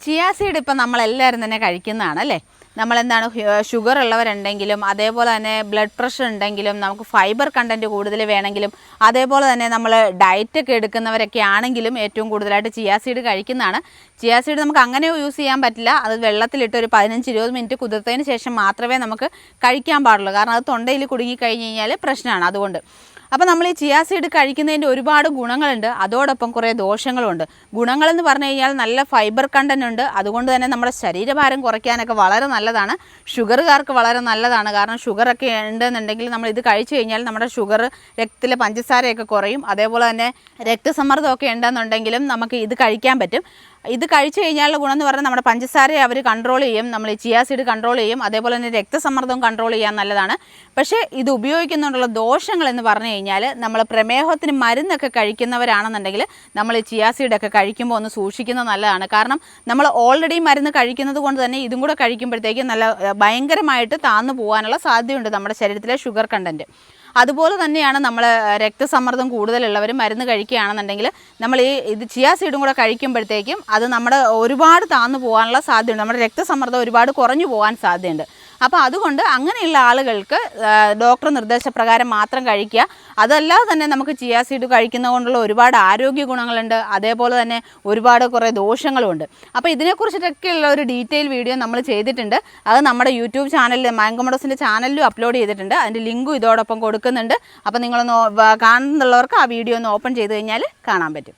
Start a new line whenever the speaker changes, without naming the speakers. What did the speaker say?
Chia seed ഇപ്പം നമ്മളെല്ലാവരും തന്നെ കഴിക്കുന്നതാണ് അല്ലേ. നമ്മളെന്താണ് ഷുഗർ ഉള്ളവരുണ്ടെങ്കിലും അതേപോലെ തന്നെ ബ്ലഡ് പ്രഷർ ഉണ്ടെങ്കിലും നമുക്ക് ഫൈബർ കണ്ടൻറ്റ് കൂടുതൽ വേണമെങ്കിലും അതേപോലെ തന്നെ നമ്മൾ ഡയറ്റൊക്കെ എടുക്കുന്നവരൊക്കെ ആണെങ്കിലും ഏറ്റവും കൂടുതലായിട്ട് ചിയാ സീഡ് കഴിക്കുന്നതാണ്. ചിയാ സീഡ് നമുക്ക് അങ്ങനെ യൂസ് ചെയ്യാൻ പറ്റില്ല. അത് വെള്ളത്തിലിട്ട് ഒരു 15-20 മിനിറ്റ് കുതിർത്തതിന് ശേഷം മാത്രമേ നമുക്ക് കഴിക്കാൻ പാടുള്ളൂ. കാരണം അത് തൊണ്ടയിൽ കുടുങ്ങി കഴിഞ്ഞ് കഴിഞ്ഞാൽ പ്രശ്നമാണ്. അതുകൊണ്ട് അപ്പോൾ നമ്മൾ ഈ ചിയാ സീഡ് കഴിക്കുന്നതിൻ്റെ ഒരുപാട് ഗുണങ്ങളുണ്ട്, അതോടൊപ്പം കുറേ ദോഷങ്ങളുമുണ്ട്. ഗുണങ്ങളെന്ന് പറഞ്ഞു കഴിഞ്ഞാൽ നല്ല ഫൈബർ കണ്ടൻ്റ് ഉണ്ട്. അതുകൊണ്ട് തന്നെ നമ്മുടെ ശരീരഭാരം കുറയ്ക്കാനൊക്കെ വളരെ നല്ലതാണ്. ഷുഗറുകാർക്ക് വളരെ നല്ലതാണ്. കാരണം ഷുഗറൊക്കെ ഉണ്ടെന്നുണ്ടെങ്കിൽ നമ്മൾ ഇത് കഴിച്ചു കഴിഞ്ഞാൽ നമ്മുടെ ഷുഗർ, രക്തത്തിലെ പഞ്ചസാരയൊക്കെ കുറയും. അതേപോലെ തന്നെ രക്തസമ്മർദ്ദമൊക്കെ ഉണ്ടെന്നുണ്ടെങ്കിലും നമുക്ക് ഇത് കഴിക്കാൻ പറ്റും. ഇത് കഴിച്ചു കഴിഞ്ഞാലുള്ള ഗുണം എന്ന് പറഞ്ഞാൽ നമ്മുടെ പഞ്ചസാരയെ അവർ കൺട്രോൾ ചെയ്യും, നമ്മൾ ഈ ചിയാ സീഡ് കൺട്രോൾ ചെയ്യും. അതേപോലെ തന്നെ രക്തസമ്മർദ്ദം കൺട്രോൾ ചെയ്യാൻ നല്ലതാണ്. പക്ഷേ ഇത് ഉപയോഗിക്കുന്നതുകൊണ്ടുള്ള ദോഷങ്ങൾ എന്ന് പറഞ്ഞു കഴിഞ്ഞാൽ നമ്മൾ പ്രമേഹത്തിന് മരുന്നൊക്കെ കഴിക്കുന്നവരാണെന്നുണ്ടെങ്കിൽ നമ്മൾ ഈ ചിയാ സീഡൊക്കെ കഴിക്കുമ്പോൾ ഒന്ന് സൂക്ഷിക്കുന്നത് നല്ലതാണ്. കാരണം നമ്മൾ ഓൾറെഡി മരുന്ന് കഴിക്കുന്നത് കൊണ്ട് തന്നെ ഇതും കൂടെ കഴിക്കുമ്പോഴത്തേക്കും നല്ല ഭയങ്കരമായിട്ട് താന്നു പോകാനുള്ള സാധ്യതയുണ്ട് നമ്മുടെ ശരീരത്തിലെ ഷുഗർ കണ്ടൻറ്റ്. അതുപോലെ തന്നെയാണ് നമ്മൾ രക്തസമ്മർദ്ദം കൂടുതലുള്ളവർ മരുന്ന് കഴിക്കുകയാണെന്നുണ്ടെങ്കിൽ നമ്മൾ ഇത് ചിയാ സീഡും കൂടെ കഴിക്കുമ്പോഴത്തേക്കും അത് നമ്മുടെ ഒരുപാട് താന്നു പോകാനുള്ള സാധ്യതയുണ്ട്. നമ്മുടെ രക്തസമ്മർദ്ദം ഒരുപാട് കുറഞ്ഞു പോകാൻ സാധ്യതയുണ്ട്. അപ്പോൾ അതുകൊണ്ട് അങ്ങനെയുള്ള ആളുകൾക്ക് ഡോക്ടർ നിർദ്ദേശപ്രകാരം മാത്രം കഴിക്കുക. അതല്ലാതെ തന്നെ നമുക്ക് ചിയാ സീഡ് കഴിക്കുന്നത് കൊണ്ടുള്ള ഒരുപാട് ആരോഗ്യ ഗുണങ്ങളുണ്ട്, അതേപോലെ തന്നെ കുറേ ദോഷങ്ങളുമുണ്ട്. അപ്പോൾ ഇതിനെക്കുറിച്ചിട്ടൊക്കെയുള്ള ഒരു ഡീറ്റെയിൽ വീഡിയോ നമ്മൾ ചെയ്തിട്ടുണ്ട്. അത് നമ്മുടെ യൂട്യൂബ് ചാനലിൽ മാംഗോ ചാനലിലും അപ്ലോഡ് ചെയ്തിട്ടുണ്ട്. അതിൻ്റെ ലിങ്കും ഇതോടൊപ്പം കൊടുക്കുന്നുണ്ട്. അപ്പോൾ നിങ്ങളൊന്ന് കാണുന്നുള്ളവർക്ക് ആ വീഡിയോ ഒന്ന് ഓപ്പൺ ചെയ്ത് കഴിഞ്ഞാൽ കാണാൻ പറ്റും.